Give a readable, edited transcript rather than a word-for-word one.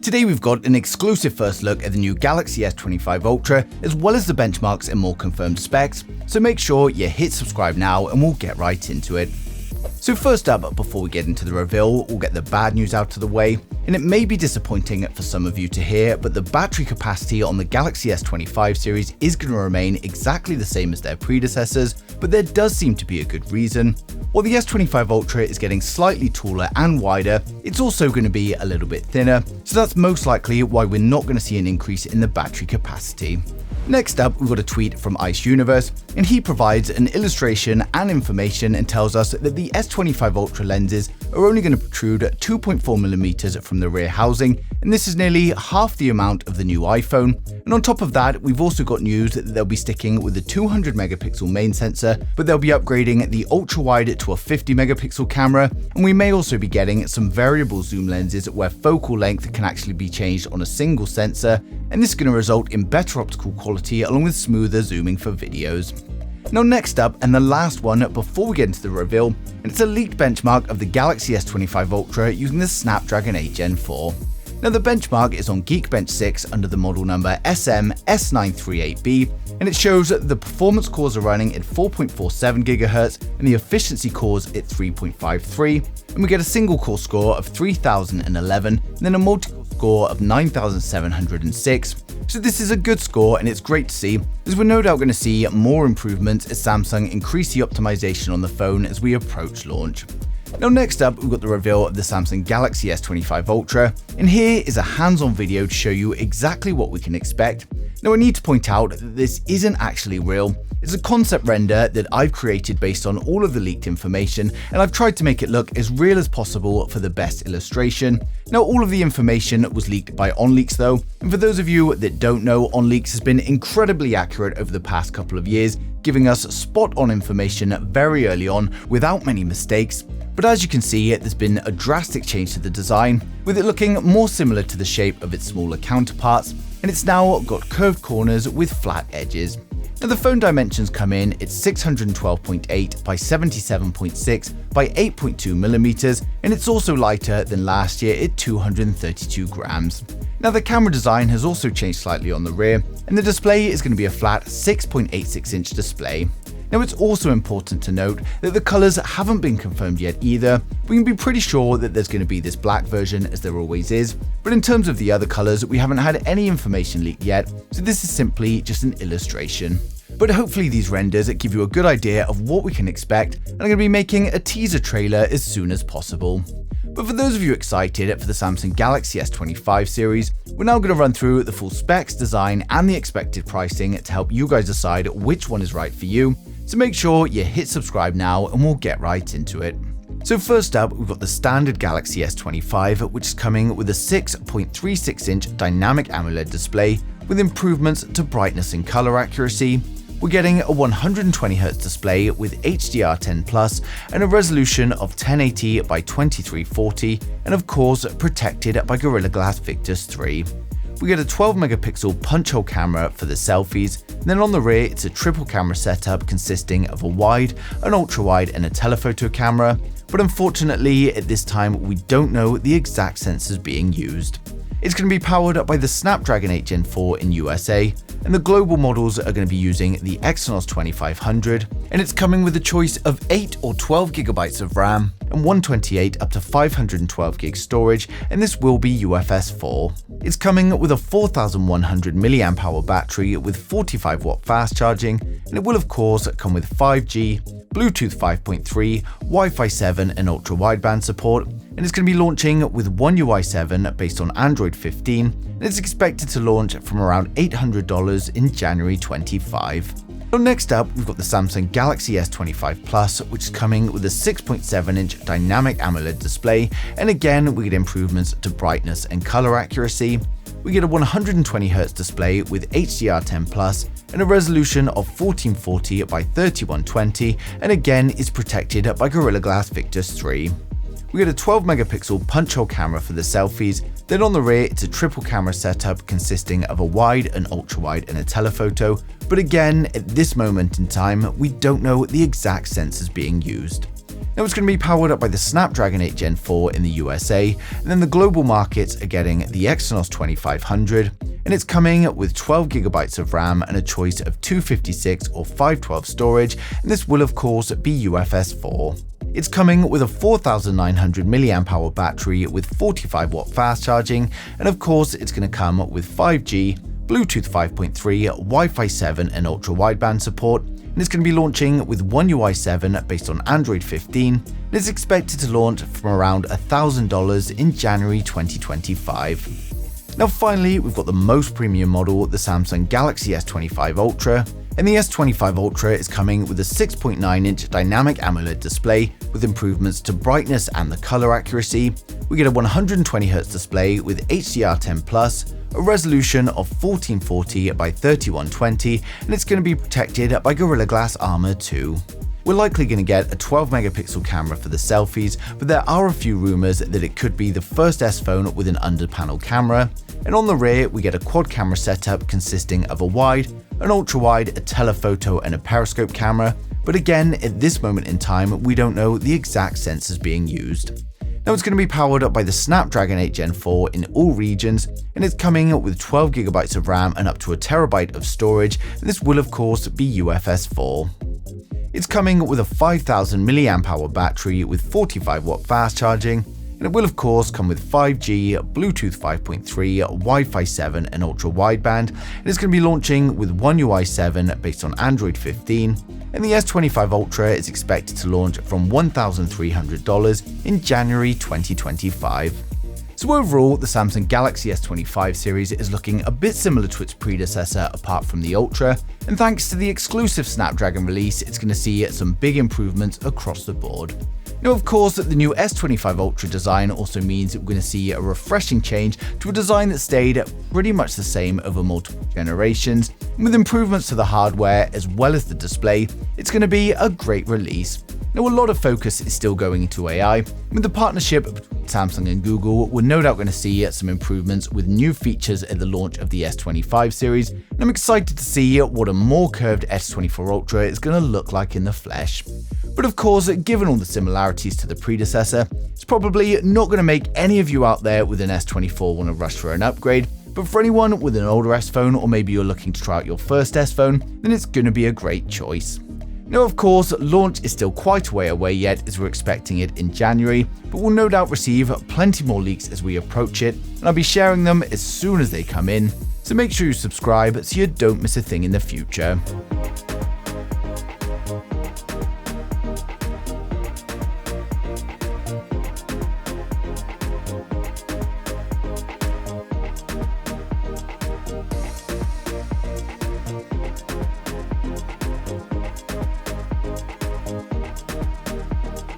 Today we've got an exclusive first look at the new Galaxy S25 Ultra, as well as the benchmarks and more confirmed specs, so make sure you hit subscribe now and we'll get right into it. So first up, before we get into the reveal, we'll get the bad news out of the way, and it may be disappointing for some of you to hear, but the battery capacity on the Galaxy S25 series is going to remain exactly the same as their predecessors, but there does seem to be a good reason. While the S25 Ultra is getting slightly taller and wider, it's also going to be a little bit thinner, so that's most likely why we're not going to see an increase in the battery capacity. Next up, we've got a tweet from Ice Universe, and he provides an illustration and information and tells us that the S25 Ultra lenses are only going to protrude 2.4mm from the rear housing, and this is nearly half the amount of the new iPhone. And on top of that, we've also got news that they'll be sticking with the 200-megapixel main sensor, but they'll be upgrading the ultra-wide to a 50-megapixel camera, and we may also be getting some variable zoom lenses where focal length can actually be changed on a single sensor, and this is going to result in better optical quality along with smoother zooming for videos. Now next up, and the last one before we get into the reveal, and it's a leaked benchmark of the Galaxy S25 Ultra using the Snapdragon 8 Gen 4. Now the benchmark is on Geekbench 6 under the model number SM-S938B, and it shows that the performance cores are running at 4.47 GHz and the efficiency cores at 3.53, and we get a single core score of 3011 and then a multi-core score of 9706. So this is a good score, and it's great to see, as we're no doubt going to see more improvements as Samsung increase the optimization on the phone as we approach launch. Now next up, we've got the reveal of the Samsung Galaxy S25 Ultra, and here is a hands-on video to show you exactly what we can expect. Now I need to point out that this isn't actually real. It's a concept render that I've created based on all of the leaked information, and I've tried to make it look as real as possible for the best illustration. Now all of the information was leaked by OnLeaks though, and for those of you that don't know, OnLeaks has been incredibly accurate over the past couple of years, giving us spot-on information very early on without many mistakes. But as you can see, there's been a drastic change to the design, with it looking more similar to the shape of its smaller counterparts, and it's now got curved corners with flat edges. Now the phone dimensions come in at 612.8 by 77.6 by 8.2mm, and it's also lighter than last year at 232 grams. Now the camera design has also changed slightly on the rear, and the display is going to be a flat 6.86-inch display. Now it's also important to note that the colors haven't been confirmed yet either. We can be pretty sure that there's going to be this black version, as there always is, but in terms of the other colors, we haven't had any information leaked yet, so this is simply just an illustration. But hopefully these renders give you a good idea of what we can expect, and I'm going to be making a teaser trailer as soon as possible. But for those of you excited for the Samsung Galaxy S25 series, we're now going to run through the full specs, design, and the expected pricing to help you guys decide which one is right for you. So make sure you hit subscribe now and we'll get right into it. So first up, we've got the standard Galaxy S25, which is coming with a 6.36-inch dynamic AMOLED display with improvements to brightness and color accuracy. We're getting a 120Hz display with HDR10+ and a resolution of 1080 by 2340, and of course protected by Gorilla Glass Victus 3. We get a 12-megapixel punch-hole camera for the selfies, and then on the rear it's a triple camera setup consisting of a wide, an ultra-wide, and a telephoto camera, but unfortunately at this time we don't know the exact sensors being used. It's going to be powered by the Snapdragon 8 Gen 4 in USA, and the global models are going to be using the Exynos 2500, and it's coming with a choice of 8 or 12 GB of RAM and 128 up to 512 GB storage, and this will be UFS 4. It's coming with a 4100 mAh battery with 45 watt fast charging, and it will of course come with 5G, Bluetooth 5.3, Wi-Fi 7 and ultra-wideband support, and it's going to be launching with One UI 7 based on Android 15, and it's expected to launch from around $800 in January 25. So next up, we've got the Samsung Galaxy S25 Plus, which is coming with a 6.7-inch dynamic AMOLED display, and again we get improvements to brightness and color accuracy. We get a 120Hz display with HDR10+, and a resolution of 1440 by 3120, and again is protected by Gorilla Glass Victus 3. We get a 12-megapixel punch-hole camera for the selfies, then on the rear it's a triple camera setup consisting of a wide, an ultra-wide, and a telephoto, but again, at this moment in time, we don't know the exact sensors being used. Now it's going to be powered up by the Snapdragon 8 Gen 4 in the USA, and then the global markets are getting the Exynos 2500, and it's coming with 12GB of RAM and a choice of 256 or 512 storage, and this will of course be UFS 4. It's coming with a 4900 mAh battery with 45W fast charging, and of course it's going to come with 5G, Bluetooth 5.3, Wi-Fi 7 and ultra wideband support, and it's going to be launching with One UI 7 based on Android 15, and it's expected to launch from around $1,000 in January 2025. Now finally, we've got the most premium model, the Samsung Galaxy S25 Ultra, and the S25 Ultra is coming with a 6.9-inch dynamic AMOLED display with improvements to brightness and the color accuracy. We get a 120Hz display with HDR10+, a resolution of 1440 by 3120, and it's going to be protected by Gorilla Glass Armor 2. We're likely going to get a 12-megapixel camera for the selfies, but there are a few rumors that it could be the first S phone with an under-panel camera. And on the rear, we get a quad camera setup consisting of a wide, an ultra-wide, a telephoto, and a periscope camera. But again, at this moment in time, we don't know the exact sensors being used. Now it's going to be powered up by the Snapdragon 8 Gen 4 in all regions, and it's coming with 12GB of RAM and up to a terabyte of storage, and this will of course be UFS 4. It's coming with a 5000 mAh battery with 45W fast charging, and it will of course come with 5G, Bluetooth 5.3, Wi-Fi 7 and ultra wideband, and it's going to be launching with One UI 7 based on Android 15, and the S25 Ultra is expected to launch from $1,300 in January 2025. So overall, the Samsung Galaxy S25 series is looking a bit similar to its predecessor apart from the Ultra, and thanks to the exclusive Snapdragon release, it's going to see some big improvements across the board. Now of course, the new S25 Ultra design also means we're going to see a refreshing change to a design that stayed pretty much the same over multiple generations, and with improvements to the hardware as well as the display, it's going to be a great release. Now a lot of focus is still going into AI, and with the partnership between Samsung and Google, we're no doubt going to see some improvements with new features at the launch of the S25 series, and I'm excited to see what a more curved S24 Ultra is going to look like in the flesh. But of course, given all the similarities to the predecessor, it's probably not going to make any of you out there with an S24 want to rush for an upgrade, but for anyone with an older S phone, or maybe you're looking to try out your first S phone, then it's going to be a great choice. Now of course, launch is still quite a way away yet as we're expecting it in January, but we'll no doubt receive plenty more leaks as we approach it, and I'll be sharing them as soon as they come in, so make sure you subscribe so you don't miss a thing in the future.